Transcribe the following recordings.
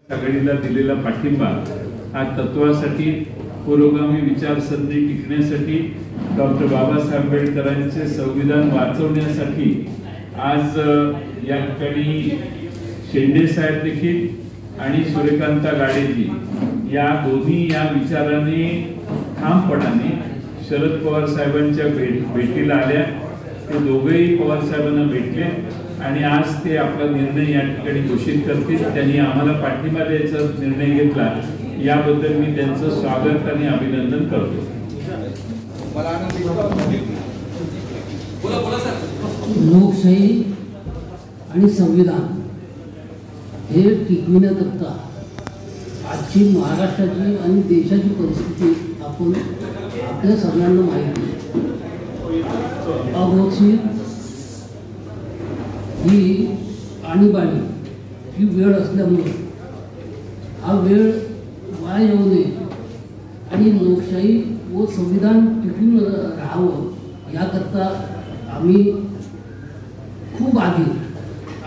आघाडीला दिलेला पाठिंबा हा तत्वासाठी, पुरोगामी विचारसरणी टिकण्यासाठी, डॉक्टर बाबासाहेब आंबेडकरांचे संविधान वाचवण्यासाठी आज या ठिकाणी शेंडे साहेब देखील आणि सूर्यकांता गाडेजी या दोन्ही या विचाराने ठामपणाने शरद पवार साहेबांच्या भेटीला आल्या। ते दोघेही पवार साहेबांना भेटले आणि आज ते आपला निर्णय या ठिकाणी घोषित करतील। त्यांनी आम्हाला पाठिंबा द्यायचा निर्णय घेतला, याबद्दल मी त्यांचं स्वागत आणि अभिनंदन करतो। लोकशाही आणि संविधान हे टिकविण्याकरता आजची महाराष्ट्राची आणि देशाची परिस्थिती आपण आपल्या सगळ्यांना माहिती आहे। अगोदर ही आणीबाणी ही वेळ असल्यामुळे हा वेळ वाया येऊ नये आणि लोकशाही व संविधान टिकून राहावं याकरता आम्ही खूप आधी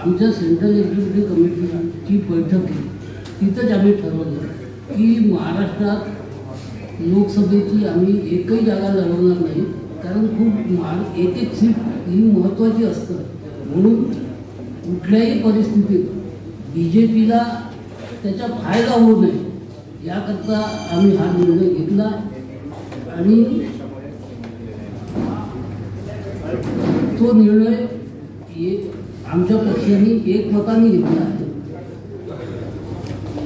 आमच्या सेंट्रल एक्झिक्युटिव्ह कमिटीची बैठक केली। तिथंच आम्ही ठरवलं की महाराष्ट्रात लोकसभेची आम्ही एकही जागा लढवणार नाही, कारण खूप एक सीट ही महत्त्वाची असतं। म्हणून कुठल्याही परिस्थितीत BJPला त्याचा फायदा होऊ नये याकरता आम्ही हा निर्णय घेतला आणि तो निर्णय आमच्या पक्षाने एकमताने घेतला आहे।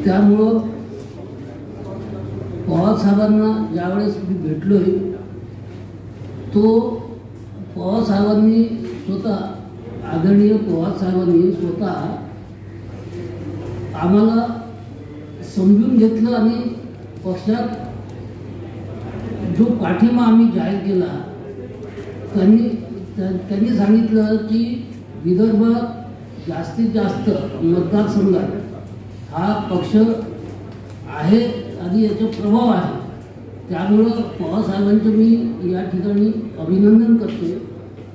त्यामुळं पवार साहेबांना ज्यावेळेस मी भेटलोय तो पवार साहेबांनी स्वतः आदरणीय पवार साहेबांनी स्वतः आम्हाला समजून घेतलं आणि पक्षात जो पाठिंबा आम्ही जाहीर केला त्यांनी सांगितलं की विदर्भात जास्तीत जास्त मतदारसंघात हा पक्ष आहे आणि याचा प्रभाव आहे। त्यामुळं पवार साहेबांचं मी या ठिकाणी अभिनंदन करतो।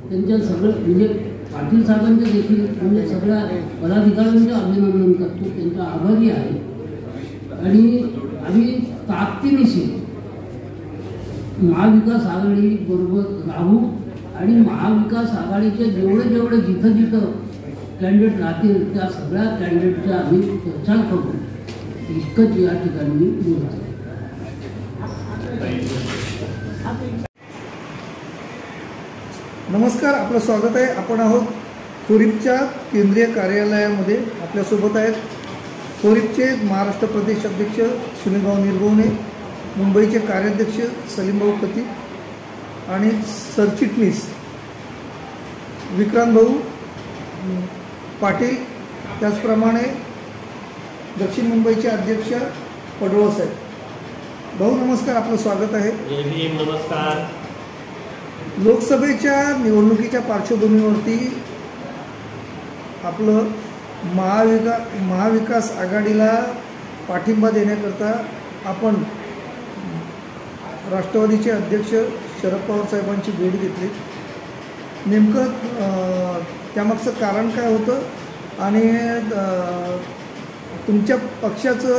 त्यांच्या सगळं म्हणजे पाटील साहेबांचे देखील म्हणजे सगळ्या पदाधिकाऱ्यांचे अभिनंदन करतो, त्यांचा आभारी आहे आणि आम्ही ताकदीनिशी महाविकास आघाडी बरोबर राहू आणि महाविकास आघाडीचे जेवढे जिथं कॅन्डिडेट राहतील त्या सगळ्या कॅन्डिडेटचा आम्ही प्रचार करू, इतकंच या ठिकाणी मी बोलतो। नमस्कार, आपलं स्वागत आहे। आपण आहोत कोरिपच्या केंद्रीय कार्यालयामध्ये। आपल्यासोबत आहेत कोरिपचे महाराष्ट्र प्रदेश अध्यक्ष सुनीलभाऊ निरगुणे, मुंबईचे कार्याध्यक्ष सलीमभाऊ खती आणि सरचिटणीस विक्रांतभाऊ पाटील, त्याचप्रमाणे दक्षिण मुंबईचे अध्यक्ष पडवळ साहेब। भाऊ नमस्कार, आपलं स्वागत आहे। जय भीम, नमस्कार। लोकसभेच्या निवडणुकीच्या पार्श्वभूमीवरती आपलं महाविकास आघाडीला पाठिंबा देण्याकरता आपण राष्ट्रवादीचे अध्यक्ष शरद पवार साहेबांची भेट घेतली। नेमकं त्यामागचं कारण काय होतं आणि तुमच्या पक्षाचं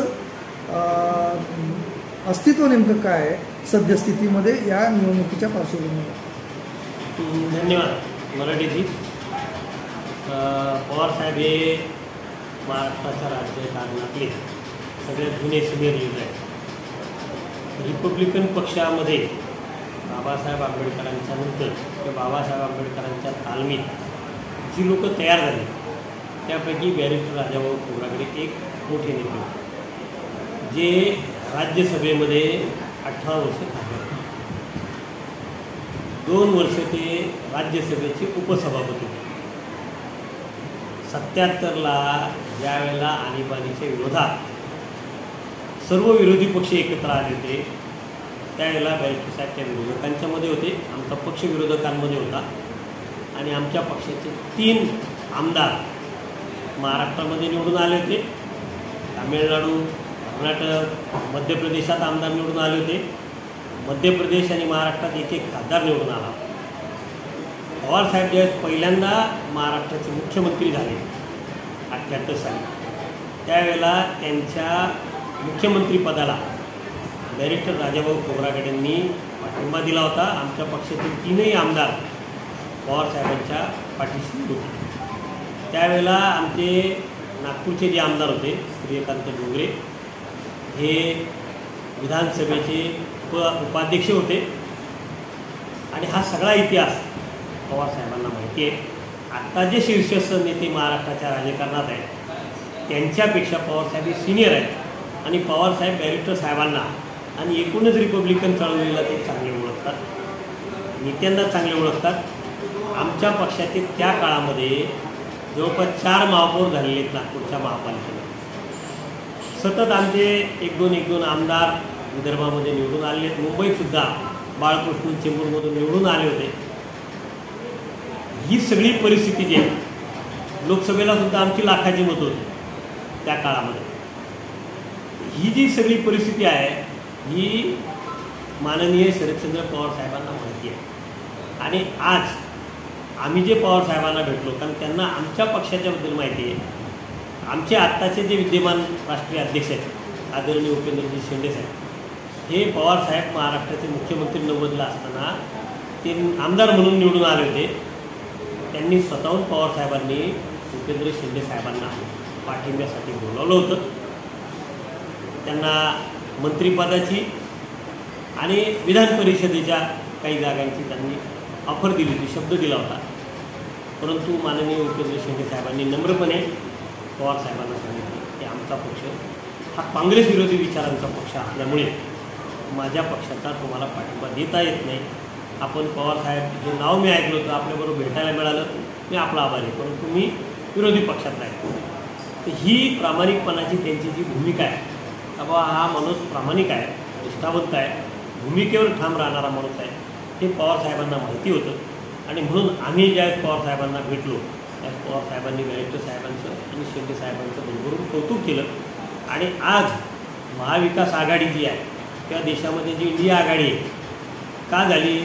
अस्तित्व नेमकं काय आहे सद्यस्थितीमध्ये या निवडणुकीच्या पार्श्वभूमीवर? धन्यवाद मराठीजी। पवार साहेब हे महाराष्ट्राच्या राज्यकारणातले सगळ्यात जुने सिनियर लीडर आहेत। रिपब्लिकन पक्षामध्ये बाबासाहेब आंबेडकरांच्या नंतर किंवा बाबासाहेब आंबेडकरांच्या तालमीत जी लोक तयार झाली त्यापैकी बॅरिस्टर राजाभाऊ खोब्रागडे एक मोठे नेते होते, जे राज्यसभेमध्ये 18 वर्ष काम केले। 2 वर्ष ते राज्यसभेचे उपसभापती होते। 77ला ज्यावेळेला आणीबाणीच्या विरोधात सर्व विरोधी पक्ष एकत्र आले होते त्यावेळेला बॅरिस्टर साहेब त्या विरोधकांच्यामध्ये होते, आमचा पक्ष विरोधकांमध्ये होता आणि आमच्या पक्षाचे 3 आमदार महाराष्ट्रामध्ये निवडून आले होते। तामिळनाडू, कर्नाटक, मध्य प्रदेशात आमदार निवडून आले होते। मध्य प्रदेश आणि महाराष्ट्रात एक खासदार निवडून आला। पवार साहेब ज्यावेळेस पहिल्यांदा महाराष्ट्राचे मुख्यमंत्री झाले 78 साली, त्यावेळेला त्यांच्या मुख्यमंत्रीपदाला बॅरिस्टर राजाभाऊ खोब्रागडे यांनी पाठिंबा दिला होता. आमच्या पक्षाचे 3ही आमदार पवारसाहेबांच्या पाठीशी होते. त्यावेळेला आमचे नागपूरचे जे आमदार होते सूर्यकांत डोंगरे हे विधानसभेचे उपाध्यक्ष होते आणि हा सगळा इतिहास पवारसाहेबांना माहिती आहे. आत्ता जे शीर्षस्थ नेते महाराष्ट्राच्या राजकारणात आहेत त्यांच्यापेक्षा पवारसाहेब हे सिनियर आहेत आणि पवारसाहेब बॅरिस्टर साहेबांना आणि एकूणच रिपब्लिकन चळवळीला ते चांगले ओळखतात, नेत्यांना चांगले ओळखतात. आमच्या पक्षाचे त्या काळामध्ये जवळपास 4 महापौर झालेले आहेत नागपूरच्या महापालिकेमध्ये. सतत आमचे एक दोन आमदार विदर्भामध्ये निवडून आलेले आहेत. मुंबईतसुद्धा बाळकृष्ण चेंबूरमधून निवडून आले होते. ही सगळी परिस्थिती जी आहे, लोकसभेला सुद्धा आमची लाखाची मतं होती त्या काळामध्ये. ही जी सगळी परिस्थिती आहे ही माननीय शरदचंद्र पवार साहेबांना माहिती आहे. आणि आज आम्ही जे पवार साहेबांना भेटलो कारण त्यांना आमच्या पक्षाच्याबद्दल माहिती आहे. आमचे आत्ताचे जे विद्यमान राष्ट्रीय अध्यक्ष आहेत आदरणीय उपेंद्रजी शेंडे साहेब, हे पवारसाहेब महाराष्ट्राचे मुख्यमंत्री 90ला असताना ते आमदार म्हणून निवडून आले होते. त्यांनी स्वतःहून पवारसाहेबांनी उपेंद्र शेंडे साहेबांना पाठिंब्यासाठी बोलावलं होतं. त्यांना मंत्रिपदाची आणि विधान परिषदेच्या काही जागांची त्यांनी ऑफर दिली होती, शब्द दिला होता. परंतु माननीय उपेंद्र शेंडे साहेबांनी नम्रपणे पवारसाहेबांना सांगितलं की आमचा पक्ष हा काँग्रेस विरोधी विचारांचा पक्ष असल्यामुळे माझ्या पक्षाचा तुम्हाला पाठिंबा देता येत नाही. आपण पवारसाहेब हे नाव मी ऐकलं होतं, आपल्याबरोबर भेटायला मिळालं, मी आपला आभारी आहे, परंतु मी विरोधी पक्षात राहील. तर ही प्रामाणिकपणाची त्यांची जी भूमिका आहे, बाबा हा माणूस प्रामाणिक आहे, निष्ठावंत आहे, भूमिकेवर ठाम राहणारा माणूस आहे, हे पवारसाहेबांना माहिती होतं. आणि म्हणून आम्ही ज्यावेळेस पवारसाहेबांना भेटलो त्यावेळेस पवारसाहेबांनी बॅरिस्टर साहेबांचं आणि शेंडे साहेबांचं भरभरून कौतुक केलं. आणि आज महाविकास आघाडी जी आहे किंवा देशामध्ये जी इंडिया आघाडी आहे का झाली,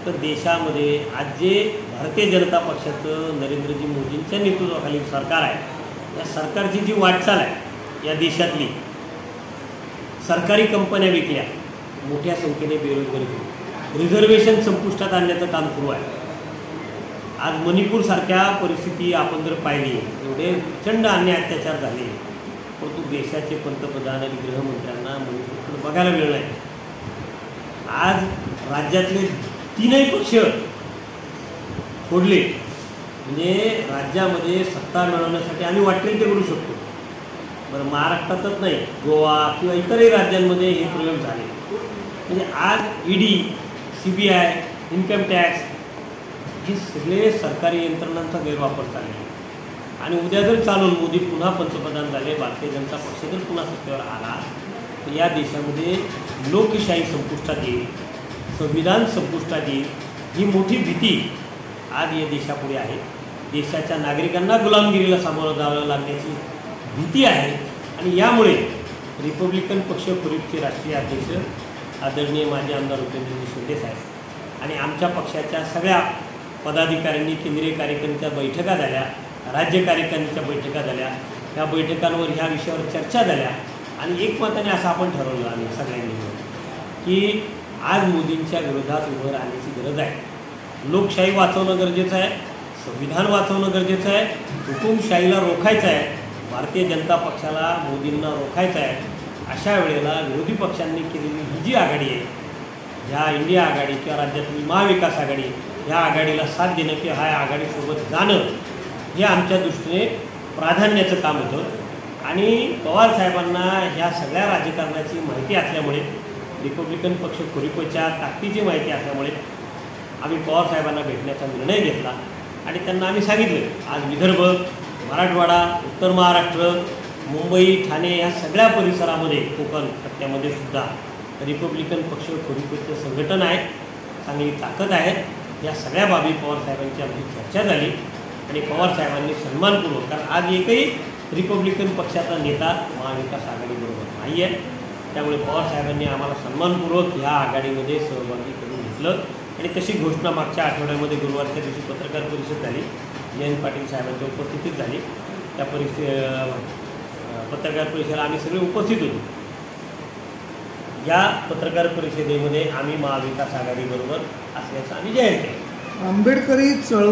तर देशामध्ये आज जे भारतीय जनता पक्षाचं नरेंद्रजी मोदींच्या नेतृत्वाखाली सरकार आहे, या सरकारची जी वाटचाल आहे, या देशातली सरकारी कंपन्या विकल्या, मोठ्या संख्येने बेरोजगारी होती, रिझर्वेशन संपुष्टात आणण्याचं काम सुरू आहे. आज मणिपूरसारख्या परिस्थिती आपण जर पाहिली, एवढे प्रचंड अन्याय अत्याचार झाले, परंतु देशाचे पंतप्रधान आणि गृहमंत्र्यांना मणिपूरकडे बघायला मिळलं नाही. आज राज्यातले 3ही पक्ष फोडले, म्हणजे राज्यामध्ये सत्ता मिळवण्यासाठी आम्ही वाटेल ते करू शकतो. बरं, महाराष्ट्रातच नाही, गोवा किंवा इतरही राज्यांमध्ये हे प्रयोग झाले. म्हणजे आज ईडी, CBI, इन्कम टॅक्स हे सगळे सरकारी यंत्रणांचा गैरवापर चालले. आणि उद्या जर चालून मोदी पुन्हा पंतप्रधान झाले, भारतीय जनता पक्ष जर पुन्हा सत्तेवर आला, तर या देशामध्ये लोकशाही संपुष्टात येईल, संविधान संपुष्टात येईल. ही मोठी भीती आज या देशापुढे आहे. देशाच्या नागरिकांना गुलामगिरीला सामोरं जावं लागण्याची भीती आहे. आणि यामुळे रिपब्लिकन पक्ष फुरीपचे राष्ट्रीय अध्यक्ष आदरणीय माजी आमदार उपेंद्रजी शेंडे साहेब आणि आमच्या पक्षाच्या सगळ्या पदाधिकाऱ्यांनी केंद्रीय कार्यकारिणीच्या बैठका झाल्या, राज्य कार्यकारिणीच्या बैठका झाल्या. या बैठकांवर ह्या विषयावर चर्चा झाल्या आणि एकमताने असं आपण ठरवलं आम्ही सगळ्यांनी की आज मोदींच्या विरोधात उभं राहण्याची गरज आहे. लोकशाही वाचवणं गरजेचं आहे, संविधान वाचवणं गरजेचं आहे, हुकुमशाहीला रोखायचं आहे, भारतीय जनता पक्षाला मोदींना रोखायचं आहे. अशा वेळेला विरोधी पक्षांनी केलेली ही जी आघाडी आहे, ह्या इंडिया आघाडी किंवा राज्यातली महाविकास आघाडी, ह्या आघाडीला साथ देणं किंवा ह्या आघाडीसोबत जाणं हे आमच्या दृष्टीने प्राधान्याचं काम होतं. आणि पवारसाहेबांना ह्या सगळ्या राजकारणाची माहिती असल्यामुळे, रिपब्लिकन पक्ष फुरीपच्या ताकदीची माहिती असल्यामुळे आम्ही पवारसाहेबांना भेटण्याचा निर्णय घेतला. आणि त्यांना आम्ही सांगितलं आज विदर्भ, मराठवाडा, उत्तर महाराष्ट्र, मुंबई, ठाणे या सगळ्या परिसरामध्ये, कोकण पट्ट्यामध्ये सुद्धा रिपब्लिकन पक्ष फुरीपचं संघटन आहे, चांगली ताकद आहे. या सगळ्या बाबी पवारसाहेबांची आमची चर्चा झाली आणि पवारसाहेबांनी सन्मानपूर्वक, कारण आज एकही रिपब्लिकन पक्षाचा नेता महाविकास आघाडीबरोबर नाही आहे, त्यामुळे पवारसाहेबांनी आम्हाला सन्मानपूर्वक ह्या आघाडीमध्ये सहभागी करून घेतलं. आणि तशी घोषणा मागच्या आठवड्यामध्ये गुरुवारच्या दिवशी पत्रकार परिषद झाली, जयंत पाटील साहेबांच्या उपस्थितीत झाली. त्या पत्रकार परिषदेला आम्ही सगळे उपस्थित होतो. या पत्रकार परिषदेमध्ये आम्ही महाविकास आघाडीबरोबर असल्याचं आम्ही जाहीर केलं. आंबेडकरी चळवळ